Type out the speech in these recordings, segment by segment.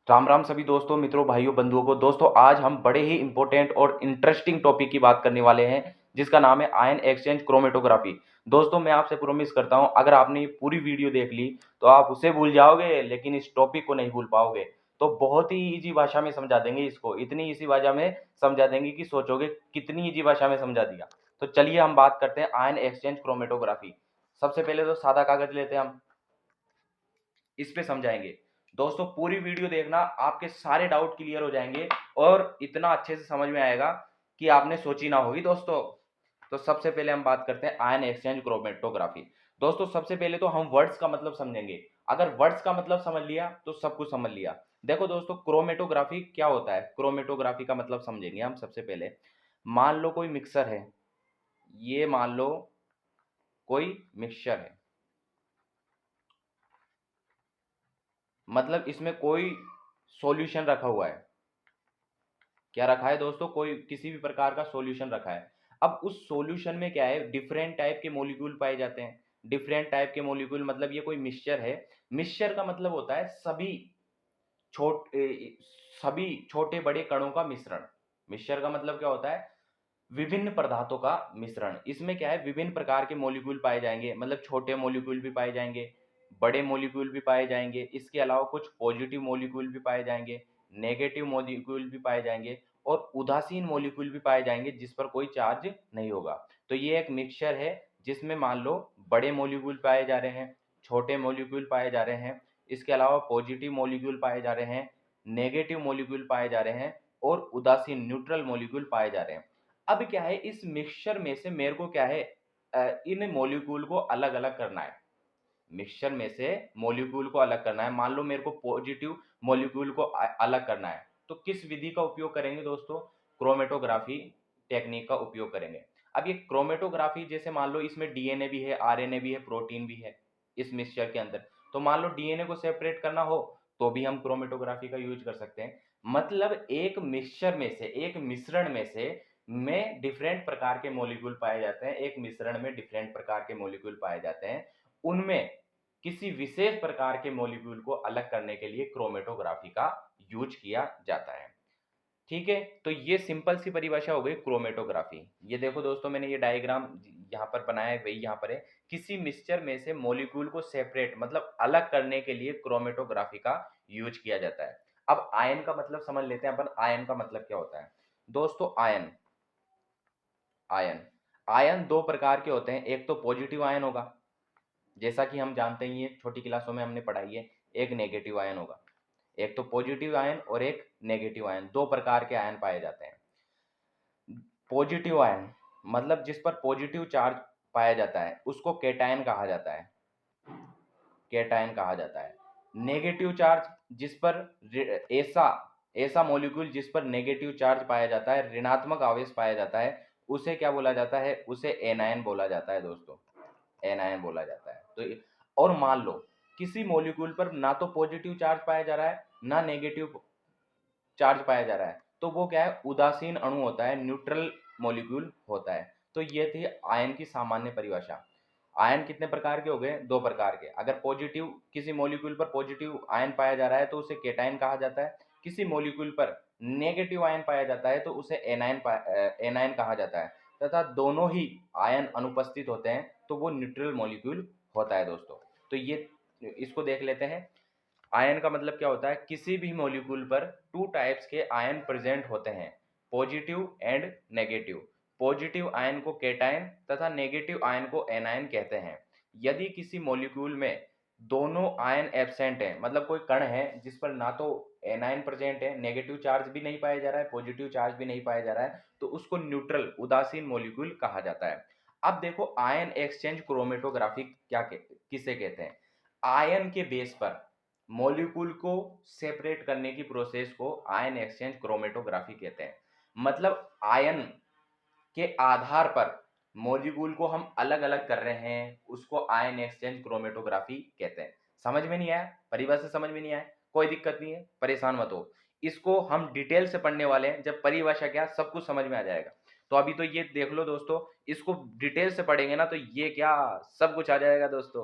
राम राम सभी दोस्तों, मित्रों, भाइयों, बंधुओं को। दोस्तों, आज हम बड़े ही इंपॉर्टेंट और इंटरेस्टिंग टॉपिक की बात करने वाले हैं, जिसका नाम है आयन एक्सचेंज क्रोमेटोग्राफी। दोस्तों, मैं आपसे प्रॉमिस करता हूं, अगर आपने ये पूरी वीडियो देख ली तो आप उसे भूल जाओगे, लेकिन इस टॉपिक को नहीं भूल पाओगे। तो बहुत ही इजी भाषा में समझा देंगे इसको, इतनी इजी भाषा में समझा देंगे कि सोचोगे कितनी इजी भाषा में समझा दिया। तो चलिए हम बात करते हैं आयन एक्सचेंज क्रोमेटोग्राफी। सबसे पहले तो सादा कागज लेते हैं हम, इस पे समझाएंगे। दोस्तों, पूरी वीडियो देखना, आपके सारे डाउट क्लियर हो जाएंगे और इतना अच्छे से समझ में आएगा कि आपने सोची ना होगी दोस्तों। तो सबसे पहले हम बात करते हैं आयन एक्सचेंज क्रोमेटोग्राफी। दोस्तों, सबसे पहले तो हम वर्ड्स का मतलब समझेंगे। अगर वर्ड्स का मतलब समझ लिया तो सब कुछ समझ लिया। देखो दोस्तों, क्रोमेटोग्राफी क्या होता है, क्रोमेटोग्राफी का मतलब समझेंगे हम सबसे पहले। मान लो कोई मिक्सर है, ये मान लो कोई मिक्सचर है, मतलब इसमें कोई सॉल्यूशन रखा हुआ है। क्या रखा है दोस्तों? कोई किसी भी प्रकार का सॉल्यूशन रखा है। अब उस सॉल्यूशन में क्या है, डिफरेंट टाइप के मॉलिक्यूल पाए जाते हैं। डिफरेंट टाइप के मॉलिक्यूल मतलब ये कोई मिक्सचर है। मिक्सचर का मतलब होता है छोटे सभी छोटे बड़े कणों का मिश्रण। मिक्सचर का मतलब क्या होता है? विभिन्न पदार्थों का मिश्रण। इसमें क्या है, विभिन्न प्रकार के मॉलिक्यूल पाए जाएंगे, मतलब छोटे मॉलिक्यूल भी पाए जाएंगे, बड़े मॉलिक्यूल भी पाए जाएंगे। इसके अलावा कुछ पॉजिटिव मॉलिक्यूल भी पाए जाएंगे, नेगेटिव मॉलिक्यूल भी पाए जाएंगे और उदासीन मॉलिक्यूल भी पाए जाएंगे जिस पर कोई चार्ज नहीं होगा। तो ये एक मिक्सचर है जिसमें मान लो बड़े मॉलिक्यूल पाए जा रहे हैं, छोटे मॉलिक्यूल पाए जा रहे हैं, इसके अलावा पॉजिटिव मॉलिक्यूल पाए जा रहे हैं, नेगेटिव मॉलिक्यूल पाए जा रहे हैं और उदासीन न्यूट्रल मॉलिक्यूल पाए जा रहे हैं। अब क्या है, इस मिक्सचर में से मेरे को क्या है, इन मॉलिक्यूल को अलग अलग करना है। मिक्सचर में से मॉलिक्यूल को अलग करना है। मान लो मेरे को पॉजिटिव मॉलिक्यूल को अलग करना है, तो किस विधि का उपयोग करेंगे दोस्तों? क्रोमेटोग्राफी टेक्निक का उपयोग करेंगे। अब ये क्रोमेटोग्राफी, जैसे मान लो इसमें डीएनए भी है, आरएनए भी है, प्रोटीन भी है इस मिक्सचर के अंदर। तो मान लो डीएनए को सेपरेट करना हो तो भी हम क्रोमेटोग्राफी का यूज कर सकते हैं। मतलब एक मिक्सचर में से, एक मिश्रण में से में डिफरेंट प्रकार के मॉलिक्यूल पाए जाते हैं। एक मिश्रण में डिफरेंट प्रकार के मॉलिक्यूल पाए जाते हैं, उनमें किसी विशेष प्रकार के मॉलिक्यूल को अलग करने के लिए क्रोमेटोग्राफी का यूज किया जाता है। ठीक है, तो ये सिंपल सी परिभाषा हो गई क्रोमेटोग्राफी। ये देखो दोस्तों, मैंने ये डायग्राम यहाँ पर बनाया है, वही यहाँ पर है। किसी मिक्सचर में से मॉलिक्यूल को सेपरेट मतलब अलग करने के लिए क्रोमेटोग्राफी का यूज किया जाता है। अब आयन का मतलब समझ लेते हैं अपन। आयन का मतलब क्या होता है दोस्तों? आयन आयन आयन दो प्रकार के होते हैं। एक तो पॉजिटिव आयन होगा, जैसा कि हम जानते ही हैं, छोटी क्लासों में हमने पढ़ाई है। एक नेगेटिव आयन होगा। एक तो पॉजिटिव आयन और एक नेगेटिव आयन, दो प्रकार के आयन पाए जाते हैं। पॉजिटिव आयन मतलब जिस पर पॉजिटिव चार्ज पाया जाता है उसको कैटायन कहा जाता है। कैटायन कहा जाता है। नेगेटिव चार्ज जिस पर ऐसा ऐसा मॉलिक्यूल जिस पर नेगेटिव चार्ज पाया जाता है, ऋणात्मक आवेश पाया जाता है, उसे क्या बोला जाता है? उसे एनायन बोला जाता है दोस्तों। एनायन बोला जाता है। और मान लो किसी मॉलिक्यूल पर ना तो पॉजिटिव चार्ज पाया जा रहा है, ना नेगेटिव चार्ज पाया जा रहा है, तो वो क्या है? उदासीन अणु होता है, न्यूट्रल मॉलिक्यूल होता है। तो ये थी आयन की सामान्य परिभाषा। आयन कितने प्रकार के हो गए? दो प्रकार के। अगर पॉजिटिव, किसी मॉलिक्यूल पर पॉजिटिव आयन पाया जा रहा है तो उसे केटायन कहा जाता है। किसी मॉलिक्यूल पर नेगेटिव आयन पाया जाता है तो उसे एनायन कहा जाता है। तथा दोनों ही आयन अनुपस्थित होते हैं तो वो न्यूट्रल मॉलिक्यूल होता है दोस्तों। तो ये इसको देख लेते हैं। आयन का मतलब क्या होता है? किसी भी मॉलिक्यूल पर टू टाइप्स के आयन प्रेजेंट होते हैं, positive and negative. Positive ion को कैटायन तथा नेगेटिव आयन को एनायन कहते हैं। यदि किसी मॉलिक्यूल में दोनों आयन एब्सेंट है, मतलब कोई कण है जिस पर ना तो एनायन प्रेजेंट है, नेगेटिव चार्ज भी नहीं पाया जा रहा है, पॉजिटिव चार्ज भी नहीं पाया जा रहा है, तो उसको न्यूट्रल उदासीन मॉलिक्यूल कहा जाता है। अब देखो, आयन एक्सचेंज क्रोमेटोग्राफी किसे कहते हैं? आयन के बेस पर मॉलिक्यूल को सेपरेट करने की प्रोसेस को आयन एक्सचेंज क्रोमेटोग्राफी कहते हैं। मतलब आयन के आधार पर मॉलिक्यूल को हम अलग अलग कर रहे हैं, उसको आयन एक्सचेंज क्रोमेटोग्राफी कहते हैं। समझ में नहीं आया? परिभाषा समझ में नहीं आया? कोई दिक्कत नहीं है, परेशान मत हो। इसको हम डिटेल से पढ़ने वाले हैं, जब परिभाषा क्या सब कुछ समझ में आ जाएगा। तो अभी तो ये देख लो दोस्तों, इसको डिटेल से पढ़ेंगे ना तो ये क्या सब कुछ आ जाएगा दोस्तों।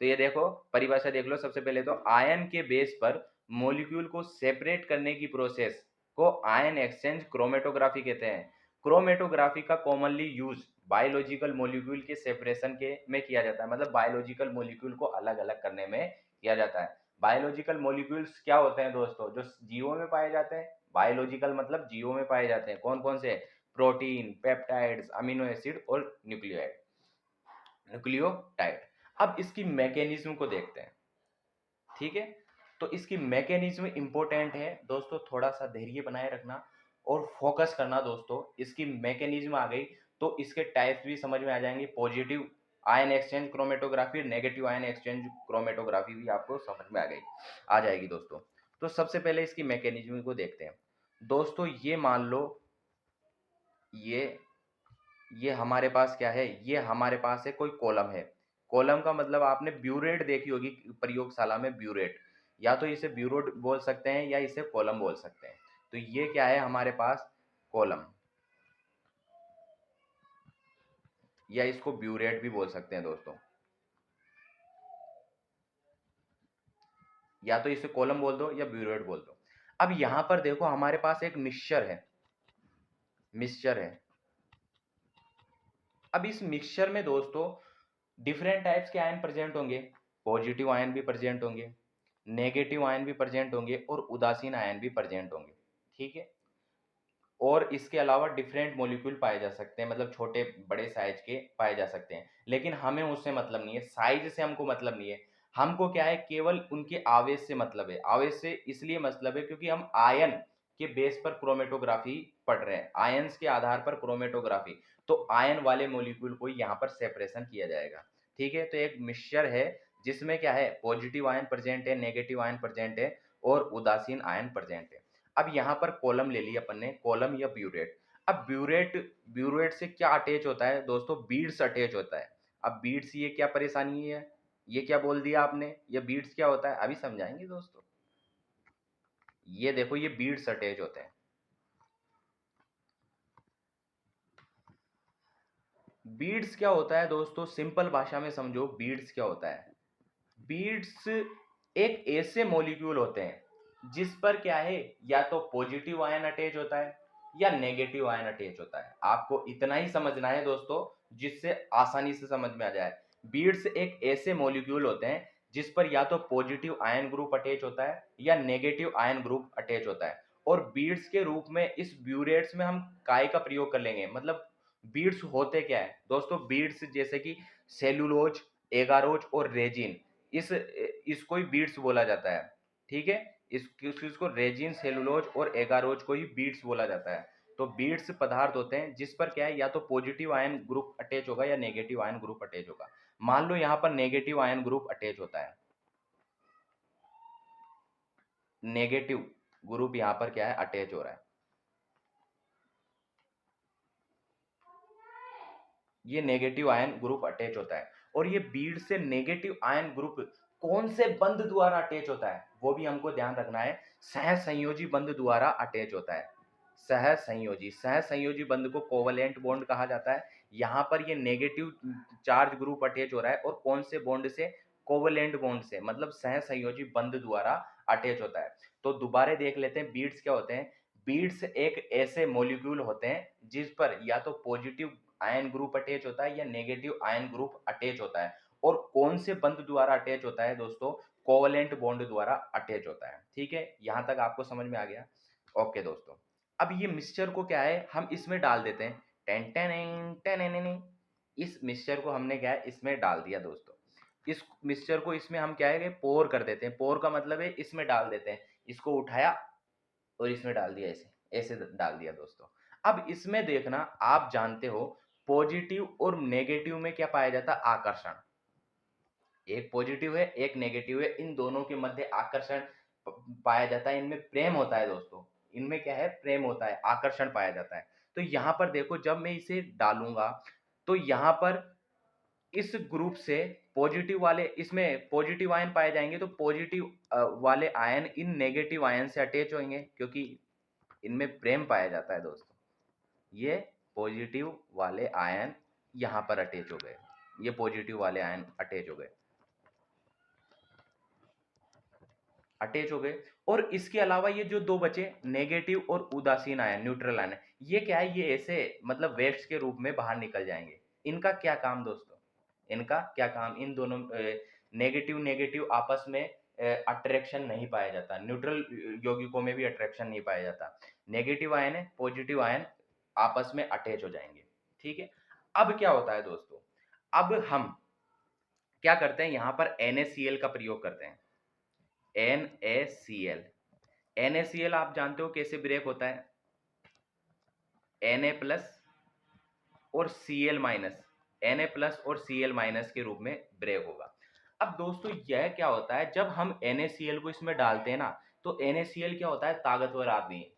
तो ये देखो, परिभाषा देख लो। सबसे पहले तो आयन के बेस पर मॉलिक्यूल को सेपरेट करने की प्रोसेस को आयन एक्सचेंज क्रोमेटोग्राफी कहते हैं। क्रोमेटोग्राफी का कॉमनली यूज बायोलॉजिकल मॉलिक्यूल के सेपरेशन के में किया जाता है, मतलब बायोलॉजिकल मॉलिक्यूल को अलग अलग करने में किया जाता है। बायोलॉजिकल मॉलिक्यूल्स क्या होते हैं दोस्तों? जो जीवों में पाए जाते हैं। बायोलॉजिकल मतलब जीवों में पाए जाते हैं। कौन कौन से? प्रोटीन, पेप्टाइड्स, अमीनो एसिड और न्यूक्लियोटाइड। अब इसकी मैकेनिज्म को देखते हैं, ठीक है। तो इसकी मैकेनिज्म इंपॉर्टेंट है दोस्तों, थोड़ा सा धैर्य बनाए रखना और फोकस करना दोस्तों। इसकी मैकेनिज्म आ गई तो इसके टाइप्स भी समझ में आ जाएंगे। Positive ion exchange chromatography, negative ion exchange chromatography भी आपको समझ में आ जाएगी दोस्तों। तो सबसे पहले इसकी मैकेनिज्म को देखते हैं दोस्तों। ये मान लो ये हमारे पास क्या है? ये हमारे पास है कोई कॉलम है। कॉलम का मतलब आपने ब्यूरेट देखी होगी प्रयोगशाला में, ब्यूरेट। या तो इसे ब्यूरेट बोल सकते हैं या इसे कॉलम बोल सकते हैं। तो ये क्या है हमारे पास? कॉलम, या इसको ब्यूरेट भी बोल सकते हैं दोस्तों। या तो इसे कॉलम बोल दो या ब्यूरेट बोल दो। अब यहां पर देखो हमारे पास एक मिक्सचर है। अब इस मिक्सचर में दोस्तों डिफरेंट टाइप्स के आयन प्रेजेंट होंगे। पॉजिटिव आयन भी प्रेजेंट होंगे, नेगेटिव आयन भी प्रेजेंट होंगे और उदासीन आयन भी प्रेजेंट होंगे, ठीक है। और इसके अलावा डिफरेंट मॉलिक्यूल पाए जा सकते हैं, मतलब छोटे बड़े साइज के पाए जा सकते हैं। लेकिन हमें उससे मतलब नहीं है, साइज से हमको मतलब नहीं है। हमको क्या है? केवल उनके आवेश से मतलब है। आवेश से इसलिए मतलब है क्योंकि हम आयन के बेस पर क्रोमेटोग्राफी पढ़ रहे हैं, आयंस के आधार पर क्रोमेटोग्राफी। तो आयन वाले मॉलिक्यूल को यहाँ पर सेपरेशन किया जाएगा, ठीक है। तो एक मिक्सचर है जिसमें क्या है? पॉजिटिव आयन प्रेजेंट है, नेगेटिव आयन प्रेजेंट है और उदासीन आयन प्रेजेंट है। अब यहाँ पर कॉलम ले लिया अपन ने, कॉलम या ब्यूरेट। अब ब्यूरेट से क्या अटैच होता है दोस्तों? बीड्स अटैच होता है। अब बीड्स, ये क्या परेशानी है? ये क्या बोल दिया आपने? ये बीड्स क्या होता है? अभी समझाएंगे दोस्तों। ये देखो, ये बीड्स अटैच होते हैं। बीड्स क्या होता है दोस्तों? सिंपल भाषा में समझो, बीड्स क्या होता है? बीड्स एक ऐसे मॉलिक्यूल होते हैं जिस पर क्या है? या तो पॉजिटिव आयन अटैच होता है या नेगेटिव आयन अटैच होता है। आपको इतना ही समझना है दोस्तों जिससे आसानी से समझ में आ जाए। बीड्स एक ऐसे मॉलिक्यूल होते हैं जिस पर या तो पॉजिटिव आयन ग्रुप अटैच होता है या नेगेटिव आयन ग्रुप अटैच होता है। और बीड्स के रूप में इस ब्यूरेट्स में हम काय का प्रयोग कर लेंगे। मतलब बीड्स होते क्या है दोस्तों? बीड्स जैसे कि सेलुलोज, एगारोज और रेजिन, इस इसको ही बीड्स बोला जाता है, ठीक है। इसको रेजिन, सेलुलोज और एगारोज को ही बीड्स बोला जाता है। तो बीड्स पदार्थ होते हैं जिस पर क्या है? या तो पॉजिटिव आयन ग्रुप अटैच होगा या नेगेटिव आयन ग्रुप अटैच होगा। मान लो यहाँ पर नेगेटिव आयन ग्रुप अटैच होता है, नेगेटिव ग्रुप यहाँ पर क्या है? अटैच हो रहा है। ये नेगेटिव आयन ग्रुप अटैच होता है। और ये बीड से नेगेटिव आयन ग्रुप कौन से बंध द्वारा अटैच होता है वो भी हमको ध्यान रखना है। सहसंयोजी बंध द्वारा अटैच होता है। सहसंयोजी बंध को कोवलेंट बॉन्ड कहा जाता है। यहाँ पर ये नेगेटिव चार्ज ग्रुप अटैच हो रहा है और कौन से बॉन्ड से? कोवलेंट बॉन्ड से, मतलब सहसंयोजी बंध द्वारा अटैच होता है। तो दोबारा देख लेते हैं बीड्स क्या होते हैं। बीड्स एक ऐसे मॉलिक्यूल होते हैं जिस पर या तो पॉजिटिव आयन ग्रुप अटैच होता है या नेगेटिव आयन ग्रुप अटैच होता है। और कौन से बंध द्वारा अटैच होता है दोस्तों? कोवलेंट बॉन्ड द्वारा अटैच होता है, ठीक है। यहां तक आपको समझ में आ गया? ओके दोस्तों, अब ये मिक्सचर को क्या है? हम इसमें डाल देते हैं। Ten ten ten. इस मिक्सचर को हमने क्या है? इसमें डाल दिया दोस्तों। इस मिक्सचर को इसमें हम क्या है? पोर कर देते हैं। पोर का मतलब है इसमें डाल देते हैं। इसको उठाया और इसमें डाल दिया, ऐसे ऐसे डाल दिया दोस्तों। अब इसमें देखना, आप जानते हो पॉजिटिव और नेगेटिव में क्या पाया जाता है? आकर्षण। एक पॉजिटिव है, एक नेगेटिव है, इन दोनों के मध्य आकर्षण पाया जाता है। इनमें प्रेम होता है दोस्तों। इनमें क्या है? प्रेम होता है, आकर्षण पाया जाता है। तो यहाँ पर देखो, जब मैं इसे डालूंगा तो यहाँ पर इस ग्रुप से पॉजिटिव वाले, इसमें पॉजिटिव आयन पाए जाएंगे। तो पॉजिटिव वाले आयन इन नेगेटिव आयन से अटैच होंगे क्योंकि इनमें प्रेम पाया जाता है दोस्तों। ये पॉजिटिव वाले आयन यहाँ पर अटैच हो गए। ये पॉजिटिव वाले आयन अटैच हो गए। अटैच हो गए। और इसके अलावा ये जो दो बचे नेगेटिव और उदासीन आयन, न्यूट्रल आयन, ये क्या है, ये ऐसे मतलब वेस्ट के रूप में बाहर निकल जाएंगे। इनका क्या काम दोस्तों, इनका क्या काम, इन दोनों नेगेटिव नेगेटिव आपस में अट्रैक्शन नहीं पाया जाता, न्यूट्रल यौगिकों में भी अट्रैक्शन नहीं पाया जाता। नेगेटिव आयन है, पॉजिटिव आयन आपस में अटैच हो जाएंगे। ठीक है। अब क्या होता है दोस्तों, अब हम क्या करते हैं, यहाँ पर NaCl का प्रयोग करते हैं। NaCl, NaCl आप जानते हो कैसे ब्रेक होता है, Na प्लस और Cl माइनस, Na प्लस और Cl माइनस के रूप में ब्रेक होगा। अब दोस्तों यह क्या होता है, जब हम NaCl को इसमें डालते हैं ना, तो NaCl क्या होता है, ताकतवर आदमी है।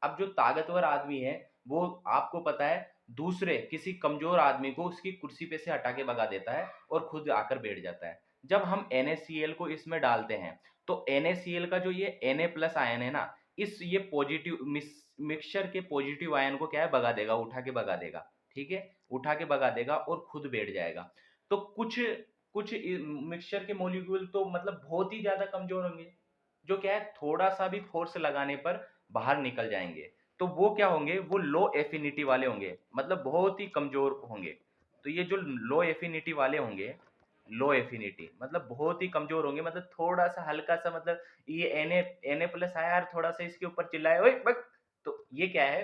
अब जो ताकतवर आदमी है वो आपको पता है दूसरे किसी कमजोर आदमी को उसकी कुर्सी पे से हटा के भगा देता है और खुद आकर बैठ जाता है। जब हम NaCl को इसमें डालते हैं तो NaCl का जो ये Na प्लस आयन है ना, इस ये पॉजिटिव मिक्सचर के पॉजिटिव आयन को क्या है, भगा देगा, उठा के भगा देगा। ठीक है, उठा के भगा देगा और खुद बैठ जाएगा। तो कुछ कुछ मिक्सचर के मॉलिक्यूल तो मतलब बहुत ही ज्यादा कमजोर होंगे, जो क्या है थोड़ा सा भी फोर्स लगाने पर बाहर निकल जाएंगे। तो वो क्या होंगे, वो लो एफिनिटी वाले होंगे, मतलब बहुत ही कमजोर होंगे। तो ये जो लो एफिनिटी वाले होंगे, लो एफिनिटी मतलब बहुत ही कमजोर होंगे, मतलब थोड़ा सा हल्का सा, मतलब ये एन ए प्लस आया यार, थोड़ा सा इसके ऊपर चिल्लाए ओए बक, तो ये क्या है,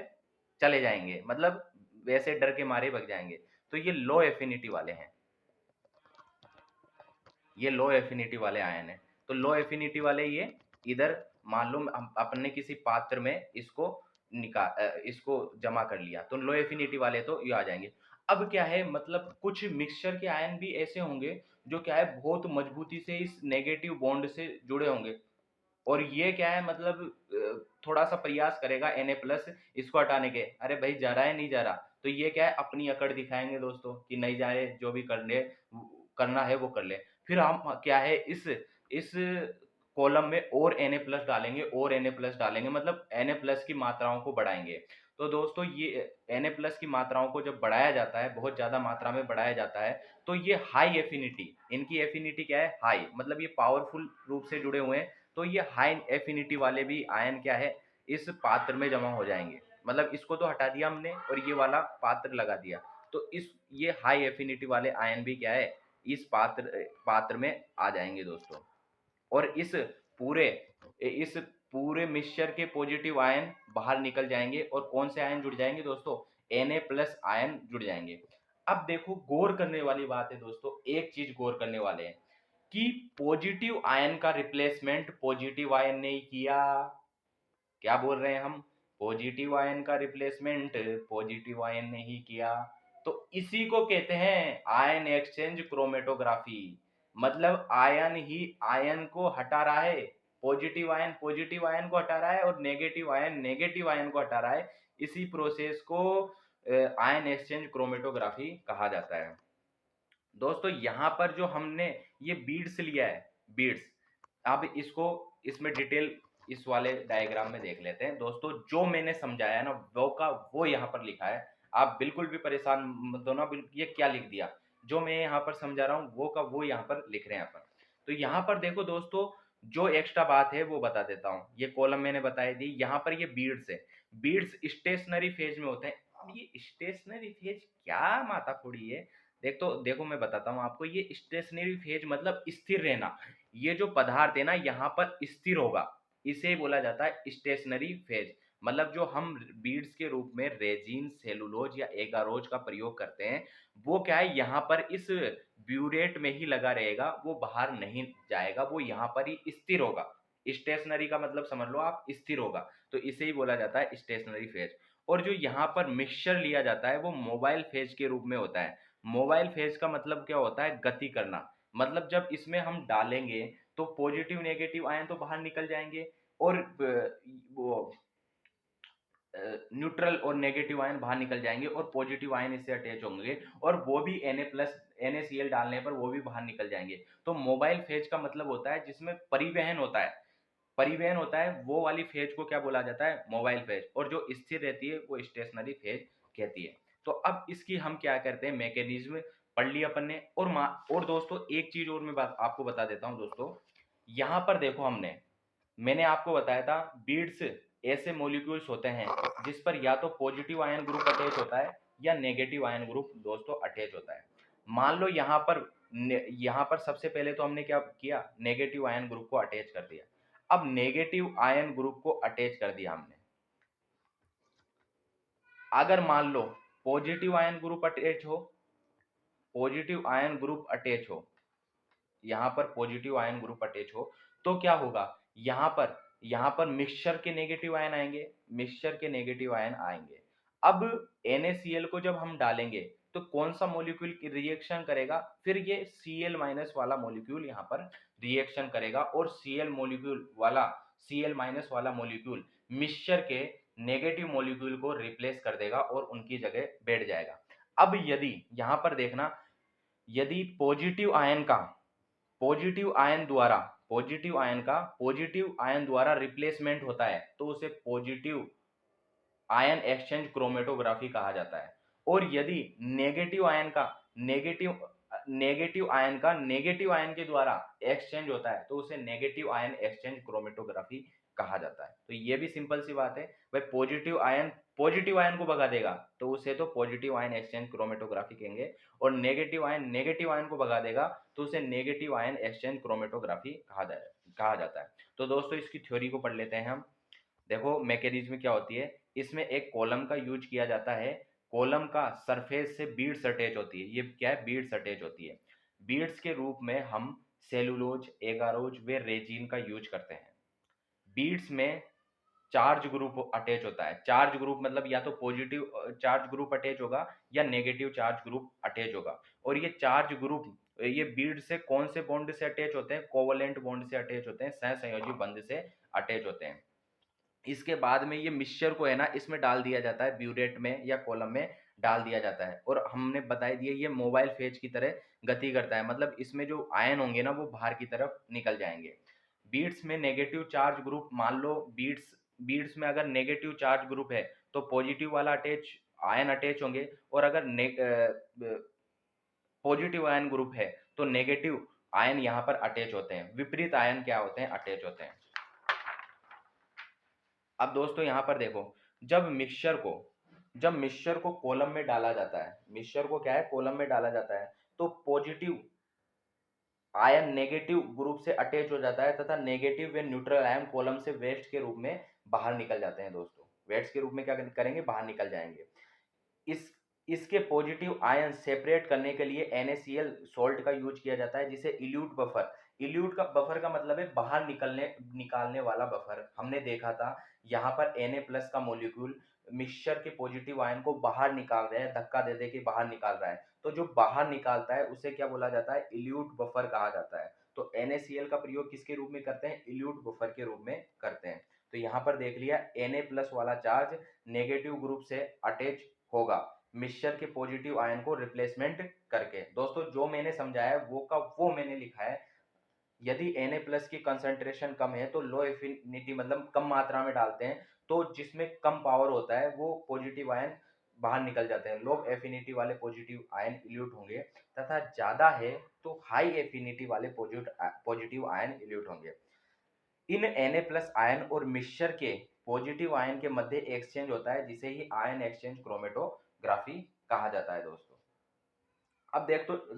चले जाएंगे, मतलब वैसे डर के मारे भग जाएंगे। तो ये लो एफिनिटी वाले हैं, ये लो एफिनिटी वाले आयन है। तो लो एफिनिटी वाले ये इधर मान लो हम अपने किसी पात्र में इसको इसको जमा कर लिया, तो लो एफिनिटी वाले तो ये आ जाएंगे। अब क्या है, मतलब कुछ मिक्सचर के आयन भी ऐसे होंगे जो क्या है बहुत मजबूती से इस नेगेटिव बॉन्ड से जुड़े होंगे, और ये क्या है, मतलब थोड़ा सा प्रयास करेगा Na प्लस इसको हटाने के, अरे भाई जा रहा है नहीं जा रहा, तो ये क्या है अपनी अकड़ दिखाएंगे दोस्तों कि नहीं जाए, जो भी करना है वो कर ले। फिर हम क्या है इस कॉलम में और Na प्लस डालेंगे, और Na प्लस डालेंगे, मतलब Na प्लस की मात्राओं को बढ़ाएंगे। तो दोस्तों ये Na प्लस की मात्राओं को जब बढ़ाया जाता है, बहुत ज्यादा मात्रा में बढ़ाया जाता है, तो ये हाई एफिनिटी, इनकी एफिनिटी क्या है, हाई, मतलब ये पावरफुल रूप से जुड़े हुए हैं। तो ये हाई एफिनिटी वाले भी आयन क्या है, इस पात्र में जमा हो जाएंगे। मतलब इसको तो हटा दिया हमने और ये वाला पात्र लगा दिया, तो इस ये हाई एफिनिटी वाले आयन भी क्या है, इस पात्र में आ जाएंगे दोस्तों। और इस पूरे मिक्सचर के पॉजिटिव आयन बाहर निकल जाएंगे, और कौन से आयन जुड़ जाएंगे दोस्तों, Na प्लस आयन जुड़ जाएंगे। अब देखो गौर करने वाली बात है दोस्तों, एक चीज गौर करने वाले हैं कि पॉजिटिव आयन का रिप्लेसमेंट पॉजिटिव आयन ने ही किया। क्या बोल रहे हैं हम, पॉजिटिव आयन का रिप्लेसमेंट पॉजिटिव आयन ने ही किया। तो इसी को कहते हैं आयन एक्सचेंज क्रोमेटोग्राफी, मतलब आयन ही आयन को हटा रहा है, पॉजिटिव आयन पॉजिटिव आयन को हटा रहा है और नेगेटिव आयन नेगेटिव आयन को हटा रहा है। इसी प्रोसेस को आयन एक्सचेंज क्रोमेटोग्राफी कहा जाता है। दोस्तों यहाँ पर जो हमने ये बीड्स लिया है, बीड्स, अब इसको इसमें डिटेल इस वाले डायग्राम में देख लेते हैं दोस्तों। जो मैंने समझाया ना वो का वो यहाँ पर लिखा है, आप बिल्कुल भी परेशान मत होना, ये क्या लिख दिया, जो मैं यहाँ पर समझा रहा हूँ वो का वो यहाँ पर लिख रहे हैं अपन। तो यहाँ पर देखो दोस्तों, जो एक्स्ट्रा बात है वो बता देता हूँ, ये कॉलम मैंने बताई दी, यहाँ पर ये बीड्स है, बीड्स स्टेशनरी फेज में होते हैं। अब ये स्टेशनरी फेज क्या माथाफोड़ी है, देखो मैं बताता हूँ आपको, ये स्टेशनरी फेज मतलब स्थिर रहना, ये जो पदार्थ है ना यहाँ पर स्थिर होगा, इसे बोला जाता है स्टेशनरी फेज। मतलब जो हम बीड्स के रूप में रेजिन, सेलुलोज या एगारोज का प्रयोग करते हैं, वो क्या है यहाँ पर इस ब्यूरेट में ही लगा रहेगा, वो बाहर नहीं जाएगा, वो यहाँ पर ही स्थिर होगा। स्टेशनरी का मतलब समझ लो आप, स्थिर होगा, तो इसे ही बोला जाता है स्टेशनरी फेज। और जो यहाँ पर मिक्सचर लिया जाता है वो मोबाइल फेज के रूप में होता है। मोबाइल फेज का मतलब क्या होता है, गति करना, मतलब जब इसमें हम डालेंगे तो पॉजिटिव नेगेटिव आयन तो बाहर निकल जाएंगे, और वो न्यूट्रल और नेगेटिव आयन बाहर निकल जाएंगे, और पॉजिटिव आयन इससे अटैच होंगे, और वो भी Na प्लस NaCl डालने पर वो भी बाहर निकल जाएंगे। तो मोबाइल फेज का मतलब होता है जिसमें परिवहन होता है, परिवहन होता है, वो वाली फेज को क्या बोला जाता है, मोबाइल फेज, और जो स्थिर रहती है वो स्टेशनरी फेज कहती है। तो अब इसकी हम क्या करते हैं, मैकेनिज्म पढ़ लिया अपन ने। और दोस्तों एक चीज और मैं बात आपको बता देता हूँ दोस्तों, यहाँ पर देखो हमने मैंने आपको बताया था बीड्स ऐसे मॉलिक्यूल्स होते हैं जिस पर या तो पॉजिटिव आयन ग्रुप अटैच होता है या नेगेटिव आयन ग्रुप दोस्तों अटैच होता है। मान लो यहाँ पर सबसे पहले तो हमने क्या किया, नेगेटिव आयन ग्रुप को अटैच कर दिया। अब नेगेटिव आयन ग्रुप को अटैच कर दिया हमने, अगर मान लो पॉजिटिव आयन ग्रुप अटैच हो, पॉजिटिव आयन ग्रुप अटैच हो, यहाँ पर पॉजिटिव आयन ग्रुप अटैच हो, तो क्या होगा, यहाँ पर मिक्सचर के नेगेटिव आयन आएंगे, मिक्सचर के नेगेटिव आयन आएंगे। अब NaCl को जब हम डालेंगे तो कौन सा मॉलिक्यूल की रिएक्शन करेगा, फिर ये Cl माइनस वाला मॉलिक्यूल यहाँ पर रिएक्शन करेगा और Cl माइनस वाला मॉलिक्यूल मिक्सचर के नेगेटिव मॉलिक्यूल को रिप्लेस कर देगा और उनकी जगह बैठ जाएगा। अब यदि यहाँ पर देखना, यदि पॉजिटिव आयन द्वारा रिप्लेसमेंट होता है तो उसे पॉजिटिव आयन एक्सचेंज क्रोमेटोग्राफी कहा जाता है। और यदि नेगेटिव नेगेटिव आयन के द्वारा एक्सचेंज होता है तो उसे नेगेटिव आयन एक्सचेंज क्रोमेटोग्राफी कहा जाता है। तो ये भी सिंपल सी बात है भाई, पॉजिटिव आयन को भगा देगा तो उसे तो पॉजिटिव आयन एक्सचेंज क्रोमेटोग्राफी कहेंगे, और नेगेटिव आयन को भगा देगा तो उसे नेगेटिव आयन एक्सचेंज क्रोमेटोग्राफी कहा जाता है। तो दोस्तों इसकी थ्योरी को पढ़ लेते हैं हम। देखो मैकेनिज्म क्या होती है, इसमें एक कॉलम का यूज किया जाता है, कॉलम का सरफेस से बीड्स अटैच होती है, ये क्या है, बीड्स अटैच होती है। बीड्स के रूप में हम सेलुलोज, एगारोज व रेजिन का यूज करते हैं। बीड्स में चार्ज ग्रुप अटैच होता है, चार्ज ग्रुप मतलब या तो पॉजिटिव चार्ज ग्रुप अटैच होगा या नेगेटिव चार्ज ग्रुप अटैच होगा। और ये चार्ज ग्रुप ये बीड से कौन से बॉन्ड से अटैच होते हैं, कोवलेंट बॉन्ड से अटैच होते हैं, सहसंयोजी बंध से अटैच होते हैं। इसके बाद में ये मिक्सचर को है ना इसमें डाल दिया जाता है, ब्यूरेट में या कॉलम में डाल दिया जाता है, और हमने बता दिया ये मोबाइल फेज की तरह गति करता है, मतलब इसमें जो आयन होंगे ना वो बाहर की तरफ निकल जाएंगे। बीड्स में नेगेटिव चार्ज ग्रुप, मान लो बीड्स में अगर नेगेटिव चार्ज ग्रुप है तो पॉजिटिव वाला आयन अटैच होंगे, और अगर पॉजिटिव आयन ग्रुप है तो नेगेटिव आयन यहाँ पर अटैच होते हैं, विपरीत आयन क्या होते हैं, अटैच होते हैं। अब दोस्तों यहाँ पर देखो, जब मिक्सचर को कॉलम में डाला जाता है, मिक्सचर को क्या है कॉलम में डाला जाता है, तो पॉजिटिव आयन नेगेटिव ग्रुप से अटैच हो जाता है तथा नेगेटिव व न्यूट्रल आयन कॉलम से वेस्ट के रूप में बाहर निकल जाते हैं। दोस्तों वेस्ट के रूप में क्या करेंगे, बाहर निकल जाएंगे। इस इसके पॉजिटिव आयन सेपरेट करने के लिए NaCl सॉल्ट का यूज किया जाता है, जिसे इल्यूट का बफर का मतलब है बाहर निकालने वाला बफर। हमने देखा था यहाँ पर Na+ का मॉलिक्यूल मिक्सचर के पॉजिटिव आयन को बाहर निकाल रहा है, धक्का दे दे के बाहर निकाल रहा है, तो जो बाहर निकालता है उसे क्या बोला जाता है, इल्यूट बफर कहा जाता है। तो NaCl का प्रयोग किसके रूप में करते हैं, इल्यूट बफर के रूप में करते हैं। तो यहाँ पर देख लिया Na+ वाला चार्ज नेगेटिव ग्रुप से अटैच होगा मिक्सचर के पॉजिटिव आयन को रिप्लेसमेंट करके। दोस्तों जो मैंने समझाया है वो मैंने लिखा है। यदि Na+ की कंसंट्रेशन कम है तो लो एफिनिटी मतलब कम मात्रा में डालते हैं, तो जिसमें कम पावर होता है वो पॉजिटिव आयन बाहर निकल जाते हैं, लो एफिनिटी वाले पॉजिटिव आयन इल्यूट होंगे, तथा ज्यादा है तो हाई एफिनिटी वाले पॉजिटिव आयन इल्यूट होंगे। इन Na+ आयन और मिक्सचर के पॉजिटिव आयन के मध्य एक्सचेंज होता है, जिसे ही आयन एक्सचेंज क्रोमेटोग्राफी कहा जाता है। अब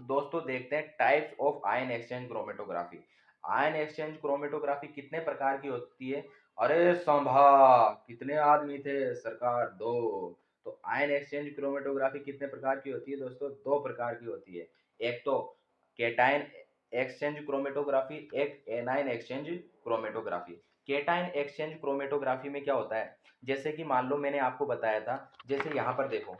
दोस्तों देखते हैं types of ion exchange chromatography. Ion exchange chromatography कितने प्रकार की होती है, अरे संभा कितने आदमी थे सरकार, दो। तो आयन एक्सचेंज क्रोमेटोग्राफी कितने प्रकार की होती है दोस्तों, दो प्रकार की होती है। एक तो केटायन एक्सचेंज क्रोमेटोग्राफी, एक anion exchange chromatography. Cation exchange chromatography में क्या होता है, जैसे कि मान लो मैंने आपको बताया था, जैसे यहाँ पर देखो,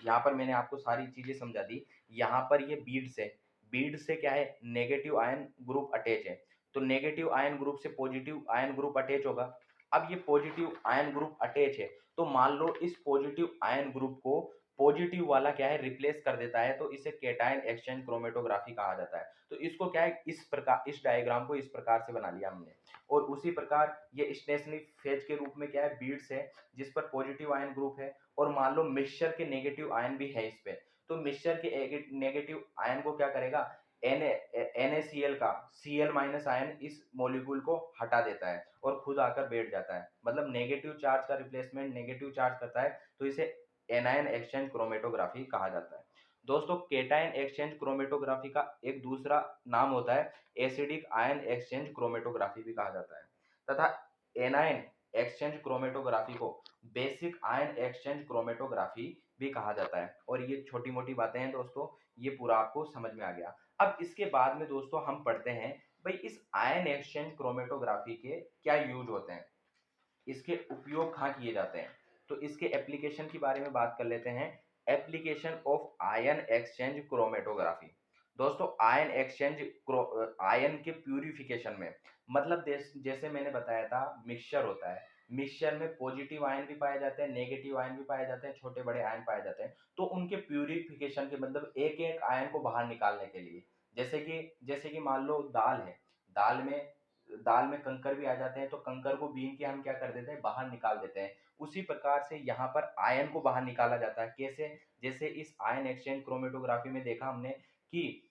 यहाँ पर मैंने आपको सारी चीजें समझा दी। यहाँ पर ये बीड से क्या है, नेगेटिव आयन ग्रुप अटैच है, तो नेगेटिव आयन ग्रुप से पॉजिटिव आयन ग्रुप अटैच होगा। अब ये पॉजिटिव आयन ग्रुप अटैच है, तो मान लो इस पॉजिटिव आयन ग्रुप को पॉजिटिव वाला क्या है रिप्लेस कर देता है, तो इसे केटायन एक्सचेंज क्रोमेटोग्राफी कहा जाता है। तो इसको क्या है, इस डायग्राम को इस प्रकार से बना लिया हमने। और उसी प्रकार ये स्टेशनरी फेज के रूप में क्या है, बीड्स है जिस पर पॉजिटिव आयन ग्रुप है, और मान लो मिक्सचर के नेगेटिव आयन भी है इस पे, तो मिक्सचर के नेगेटिव आयन को क्या करेगा, NaCl का Cl- आयन इस मॉलिक्यूल को हटा देता है, और खुद आकर बैठ जाता है, मतलब नेगेटिव चार्ज का रिप्लेसमेंट नेगेटिव चार्ज करता है, तो इसे एनायन एक्सचेंज क्रोमेटोग्राफी कहा जाता है। दोस्तों केटायन एक्सचेंज क्रोमेटोग्राफी का एक दूसरा नाम होता है एसिडिक आयन एक्सचेंज क्रोमेटोग्राफी भी कहा जाता है, तथा एनायन एक्सचेंज क्रोमेटोग्राफी को बेसिक आयन एक्सचेंज क्रोमेटोग्राफी भी कहा जाता है। और ये छोटी मोटी बातें हैं दोस्तों, ये पूरा आपको समझ में आ गया। अब इसके बाद में दोस्तों हम पढ़ते हैं भाई इस आयन एक्सचेंज क्रोमेटोग्राफी के क्या यूज होते हैं, इसके उपयोग कहाँ किए जाते हैं। तो इसके एप्लीकेशन के बारे में बात कर लेते हैं। Application of ion exchange chromatography. दोस्तों आयन एक्सचेंज आयन के प्यूरिफिकेशन में, मतलब जैसे मैंने बताया था मिक्सचर होता है, मिक्सचर में पॉजिटिव आयन भी पाए जाते हैं, नेगेटिव आयन भी पाए जाते हैं, छोटे बड़े आयन पाए जाते हैं। तो उनके प्यूरिफिकेशन के मतलब एक एक आयन को बाहर निकालने के लिए, जैसे कि मान लो दाल है, दाल में दाल में कंकर भी आ जाते हैं, तो कंकर को बीन के हम क्या कर देते हैं, बाहर निकाल देते हैं। उसी प्रकार से यहाँ पर आयन को बाहर निकाला जाता है। कैसे? जैसे इस आयन एक्सचेंज क्रोमेटोग्राफी में देखा हमने कि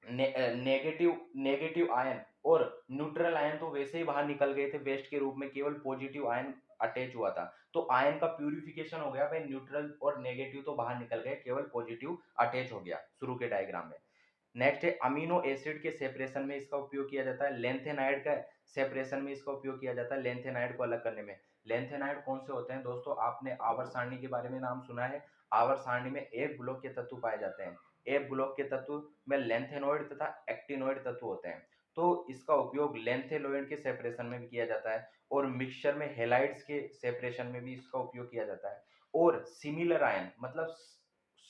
नेगेटिव नेगेटिव आयन और न्यूट्रल आयन तो वैसे ही बाहर निकल गए थे वेस्ट के रूप में, केवल पॉजिटिव आयन अटैच हुआ था। तो आयन का प्यूरिफिकेशन हो गया भाई, न्यूट्रल और नेगेटिव तो बाहर निकल गए, केवल पॉजिटिव अटैच हो गया शुरू के डायग्राम में। नेक्स्ट है अमीनो एसिड के सेपरेशन में इसका उपयोग किया जाता है। लेंथेनाइड का सेपरेशन में इसका उपयोग किया जाता है, लेंथेनाइड को अलग करने में। लेंथेनाइड कौन से होते हैं दोस्तों? आपने आवर्त सारणी के बारे में नाम सुना है। आवर्त सारणी में एक ब्लॉक के तत्व पाए जाते हैं। एक ब्लॉक के तत्व में लेंथेनॉइड तथा एक्टिनॉइड तत्व होते हैं। तो इसका उपयोग लेंथेनॉइड के सेपरेशन में भी किया जाता है, और मिक्सचर में हेलाइड्स के सेपरेशन में भी इसका उपयोग किया जाता है। और सिमिलर आयन मतलब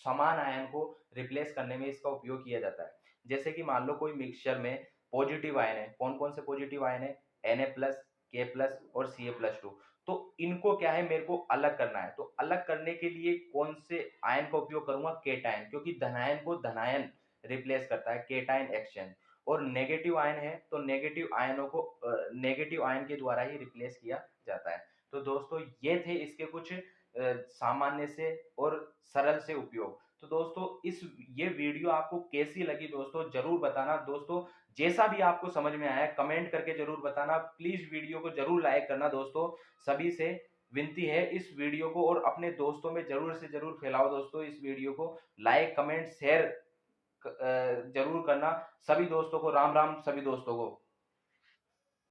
समान आयन को रिप्लेस करने में इसका उपयोग किया जाता है। जैसे कि मान लो कोई मिक्सचर में पॉजिटिव आयन है, कौन कौन से पॉजिटिव आयन है? Na+, K+ और Ca+2। तो इनको क्या है, मेरे को अलग करना है। तो अलग करने के लिए कौन से आयन का उपयोग करूंगा? केटायन, क्योंकि धनायन को धनायन रिप्लेस करता है, केटायन एक्सचेंज। और नेगेटिव आयन है तो नेगेटिव आयनों को नेगेटिव आयन के द्वारा ही रिप्लेस किया जाता है। तो दोस्तों ये थे इसके कुछ सामान्य से और सरल से उपयोग। तो दोस्तों ये वीडियो आपको कैसी लगी दोस्तों जरूर बताना। दोस्तों जैसा भी आपको समझ में आया कमेंट करके जरूर बताना। प्लीज वीडियो को जरूर लाइक करना दोस्तों, सभी से विनती है इस वीडियो को, और अपने दोस्तों में जरूर से जरूर फैलाओ दोस्तों। इस वीडियो को लाइक कमेंट शेयर जरूर करना। सभी दोस्तों को राम राम, सभी दोस्तों को।